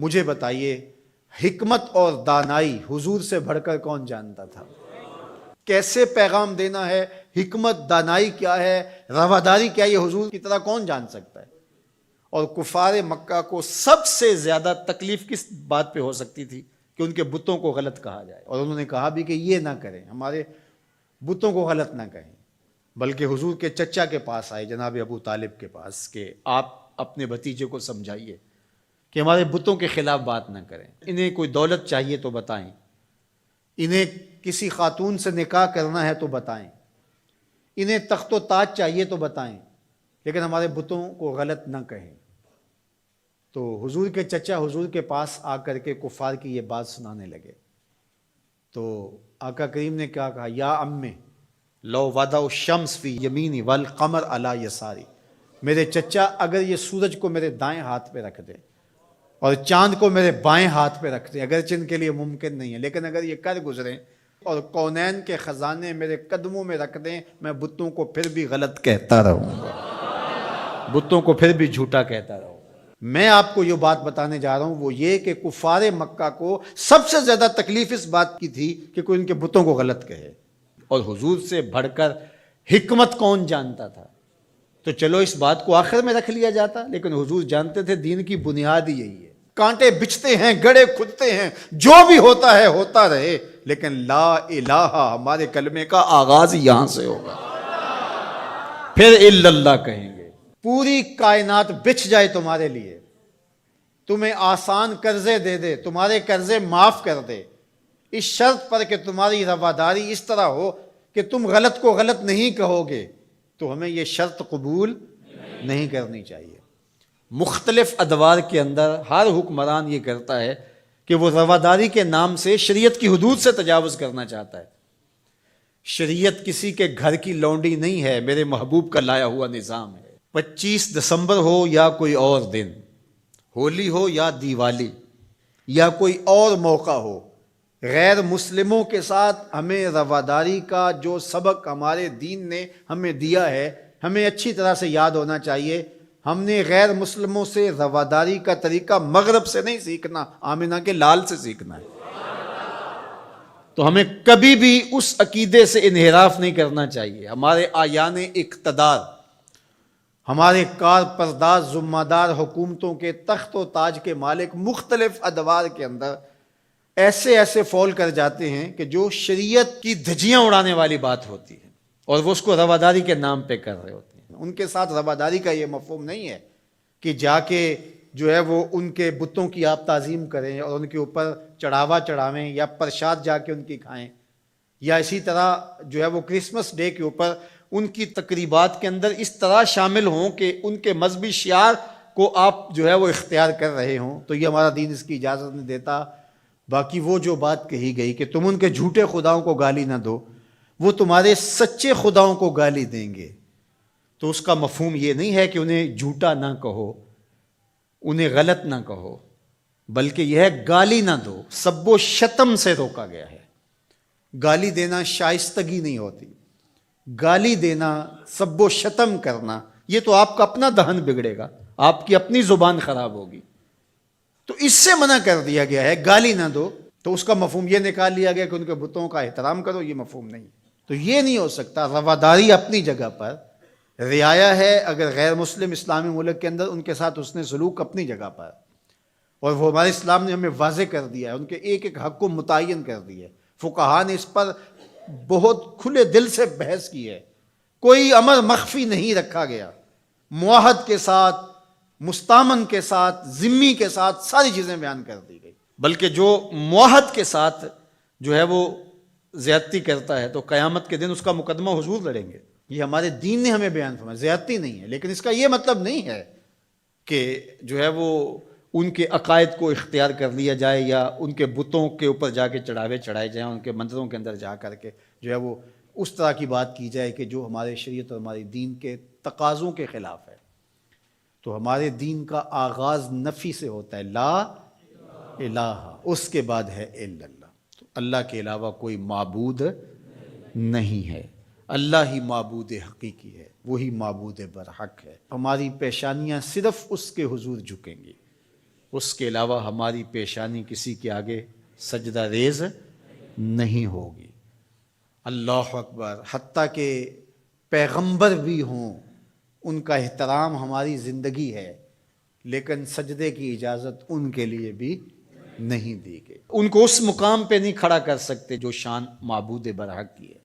مجھے بتائیے حکمت اور دانائی حضور سے بڑھ کر کون جانتا تھا؟ کیسے پیغام دینا ہے، حکمت دانائی کیا ہے، رواداری کیا ہے، یہ حضور کی طرح کون جان سکتا ہے؟ اور کفار مکہ کو سب سے زیادہ تکلیف کس بات پہ ہو سکتی تھی کہ ان کے بتوں کو غلط کہا جائے، اور انہوں نے کہا بھی کہ یہ نہ کریں، ہمارے بتوں کو غلط نہ کہیں، بلکہ حضور کے چچا کے پاس آئے، جناب ابو طالب کے پاس، کہ آپ اپنے بھتیجے کو سمجھائیے کہ ہمارے بتوں کے خلاف بات نہ کریں، انہیں کوئی دولت چاہیے تو بتائیں، انہیں کسی خاتون سے نکاح کرنا ہے تو بتائیں، انہیں تخت و تاج چاہیے تو بتائیں، لیکن ہمارے بتوں کو غلط نہ کہیں۔ تو حضور کے چچا حضور کے پاس آ کر کے کفار کی یہ بات سنانے لگے، تو آقا کریم نے کیا کہا؟ یا امی لو وضع الشمس فی یمینی والقمر علی یساری، میرے چچا اگر یہ سورج کو میرے دائیں ہاتھ پہ رکھ دیں اور چاند کو میرے بائیں ہاتھ پہ رکھ دیں، اگرچہ ان کے لیے ممکن نہیں ہے، لیکن اگر یہ کر گزریں اور کونین کے خزانے میرے قدموں میں رکھ دیں، میں بتوں کو پھر بھی غلط کہتا رہوں گا، بتوں کو پھر بھی جھوٹا کہتا رہوں گا۔ میں آپ کو یہ بات بتانے جا رہا ہوں وہ یہ کہ کفار مکہ کو سب سے زیادہ تکلیف اس بات کی تھی کہ کوئی ان کے بتوں کو غلط کہے، اور حضور سے بڑھ کر حکمت کون جانتا تھا؟ تو چلو اس بات کو آخر میں رکھ لیا جاتا، لیکن حضور جانتے تھے دین کی بنیاد ہی یہی ہے، کانٹے بچھتے ہیں، گڑے کھدتے ہیں، جو بھی ہوتا ہے ہوتا رہے، لیکن لا الہ ہمارے کلمے کا آغاز یہاں سے ہوگا، پھر الا اللہ کہیں گے۔ پوری کائنات بچھ جائے تمہارے لیے، تمہیں آسان قرضے دے دے، تمہارے قرضے معاف کر دے، اس شرط پر کہ تمہاری رواداری اس طرح ہو کہ تم غلط کو غلط نہیں کہو گے، تو ہمیں یہ شرط قبول نہیں کرنی چاہیے۔ مختلف ادوار کے اندر ہر حکمران یہ کرتا ہے کہ وہ رواداری کے نام سے شریعت کی حدود سے تجاوز کرنا چاہتا ہے۔ شریعت کسی کے گھر کی لونڈی نہیں ہے، میرے محبوب کا لایا ہوا نظام ہے۔ 25 دسمبر ہو یا کوئی اور دن، ہولی ہو یا دیوالی یا کوئی اور موقع ہو، غیر مسلموں کے ساتھ ہمیں رواداری کا جو سبق ہمارے دین نے ہمیں دیا ہے ہمیں اچھی طرح سے یاد ہونا چاہیے۔ ہم نے غیر مسلموں سے رواداری کا طریقہ مغرب سے نہیں سیکھنا، آمنہ کے لال سے سیکھنا ہے۔ تو ہمیں کبھی بھی اس عقیدے سے انحراف نہیں کرنا چاہیے۔ ہمارے آیان اقتدار، ہمارے کار پرداز ذمہ دار حکومتوں کے تخت و تاج کے مالک مختلف ادوار کے اندر ایسے فول کر جاتے ہیں کہ جو شریعت کی دھجیاں اڑانے والی بات ہوتی ہے، اور وہ اس کو رواداری کے نام پہ کر رہے ہوتے ہیں۔ ان کے ساتھ رواداری کا یہ مفہوم نہیں ہے کہ جا کے جو ہے وہ ان کے بتوں کی آپ تعظیم کریں اور ان کے اوپر چڑھاوا چڑھاویں یا پرشاد جا کے ان کی کھائیں، یا اسی طرح جو ہے وہ کرسمس ڈے کے اوپر ان کی تقریبات کے اندر اس طرح شامل ہوں کہ ان کے مذہبی شعار کو آپ جو ہے وہ اختیار کر رہے ہوں، تو یہ ہمارا دین اس کی اجازت نہیں دیتا۔ باقی وہ جو بات کہی گئی کہ تم ان کے جھوٹے خداؤں کو گالی نہ دو، وہ تمہارے سچے خداؤں کو گالی دیں گے، تو اس کا مفہوم یہ نہیں ہے کہ انہیں جھوٹا نہ کہو، انہیں غلط نہ کہو، بلکہ یہ ہے گالی نہ دو۔ سب و شتم سے روکا گیا ہے۔ گالی دینا شائستگی نہیں ہوتی، گالی دینا، سب و شتم کرنا، یہ تو آپ کا اپنا دہن بگڑے گا، آپ کی اپنی زبان خراب ہوگی، تو اس سے منع کر دیا گیا ہے گالی نہ دو۔ تو اس کا مفہوم یہ نکال لیا گیا کہ ان کے بتوں کا احترام کرو، یہ مفہوم نہیں۔ تو یہ نہیں ہو سکتا۔ رواداری اپنی جگہ پر، رعایا ہے اگر غیر مسلم اسلامی ملک کے اندر، ان کے ساتھ حسن سلوک اپنی جگہ پر، اور وہ ہمارے اسلام نے ہمیں واضح کر دیا ہے، ان کے ایک ایک حق کو متعین کر دیا ہے۔ فقہا نے اس پر بہت کھلے دل سے بحث کی ہے، کوئی امر مخفی نہیں رکھا گیا، معاہد کے ساتھ، مستامن کے ساتھ، ذمی کے ساتھ ساری چیزیں بیان کر دی گئی، بلکہ جو معاہد کے ساتھ جو ہے وہ زیادتی کرتا ہے تو قیامت کے دن اس کا مقدمہ حضور لڑیں گے۔ یہ ہمارے دین نے ہمیں بیان فرمایا، زیادتی نہیں ہے، لیکن اس کا یہ مطلب نہیں ہے کہ جو ہے وہ ان کے عقائد کو اختیار کر لیا جائے یا ان کے بتوں کے اوپر جا کے چڑھاوے چڑھائے جائیں، ان کے مندروں کے اندر جا کر کے جو ہے وہ اس طرح کی بات کی جائے کہ جو ہمارے شریعت اور ہمارے دین کے تقاضوں کے خلاف ہے۔ تو ہمارے دین کا آغاز نفی سے ہوتا ہے، لا الہ، اس کے بعد ہے الا اللہ، تو اللہ کے علاوہ کوئی معبود نہیں ہے، اللہ ہی معبود حقیقی ہے، وہی معبود برحق ہے۔ ہماری پیشانیاں صرف اس کے حضور جھکیں گی، اس کے علاوہ ہماری پیشانی کسی کے آگے سجدہ ریز نہیں ہوگی۔ اللہ اکبر، حتیٰ کہ پیغمبر بھی ہوں ان کا احترام ہماری زندگی ہے، لیکن سجدے کی اجازت ان کے لیے بھی نہیں دی گئی۔ ان کو اس مقام پہ نہیں کھڑا کر سکتے جو شان معبود برحق کی ہے۔